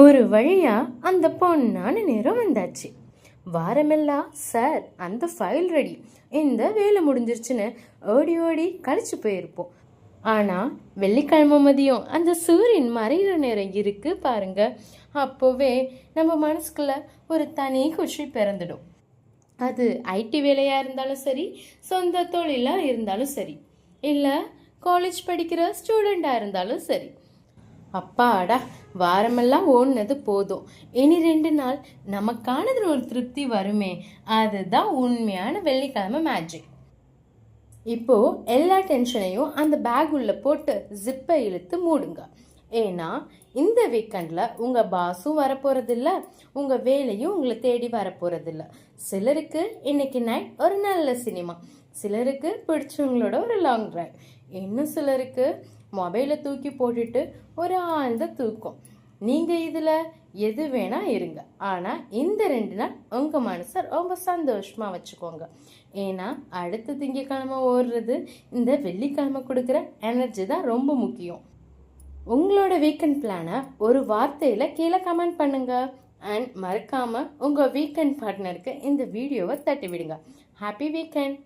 ஒரு வழியா அந்த பொண்ணான நேரம் வந்தாச்சு. வாரமெல்லாம் சார் அந்த ஃபைல் ரெடி, இந்த வேலை முடிஞ்சிருச்சுன்னு ஓடி ஓடி கழிச்சு போயிருப்போம். ஆனால் வெள்ளிக்கிழமை மதியம் அந்த சூரியன் மறைகிற நேரம் இருக்கு பாருங்க, அப்போவே நம்ம மனசுக்குள்ள ஒரு தனி குஷி பிறந்துடும். அது ஐடி வேலையாக இருந்தாலும் சரி, சொந்த தொழிலாக இருந்தாலும் சரி, இல்லை காலேஜ் படிக்கிற ஸ்டூடெண்டாக இருந்தாலும் சரி. அப்பாடா, வாரமெல்லாம் ஓடினது போதும், இனி 2 நாள் நமக்கானதுன்னு ஒரு திருப்தி வருமே, அதுதான் உண்மையான வெள்ளிக்கிழமை மேஜிக். இப்போ எல்லா டென்ஷனையும் அந்த பேக் உள்ள போட்டு ஜிப்பை இழுத்து மூடுங்க. ஏன்னா இந்த வீக்கெண்டில் உங்கள் பாஸும் வரப்போகிறதில்ல, உங்கள் வேலையும் உங்களை தேடி வரப்போகிறதில்ல. சிலருக்கு இன்னைக்கு நைட் ஒரு நல்ல சினிமா, சிலருக்கு பிடிச்சவங்களோட ஒரு லாங் ட்ரைவ், இன்னும் சிலருக்கு மொபைலை தூக்கி போட்டுட்டு ஒரு ஆழ்ந்த தூக்கம். நீங்கள் இதில் எது வேணால் இருங்க, ஆனால் இந்த 2 நாள் உங்கள் மனசை ரொம்ப சந்தோஷமாக வச்சுக்கோங்க. ஏன்னா அடுத்த திங்கக்கிழமை ஓடுறது இந்த வெள்ளிக்கிழமை கொடுக்குற எனர்ஜி தான் ரொம்ப முக்கியம். உங்களோட வீக்கெண்ட் பிளானை ஒரு வார்த்தையில் கீழே கமெண்ட் பண்ணுங்க. அண்ட் மறக்காமல் உங்கள் வீக்கெண்ட் பார்ட்னருக்கு இந்த வீடியோவை தட்டி விடுங்க. Happy weekend.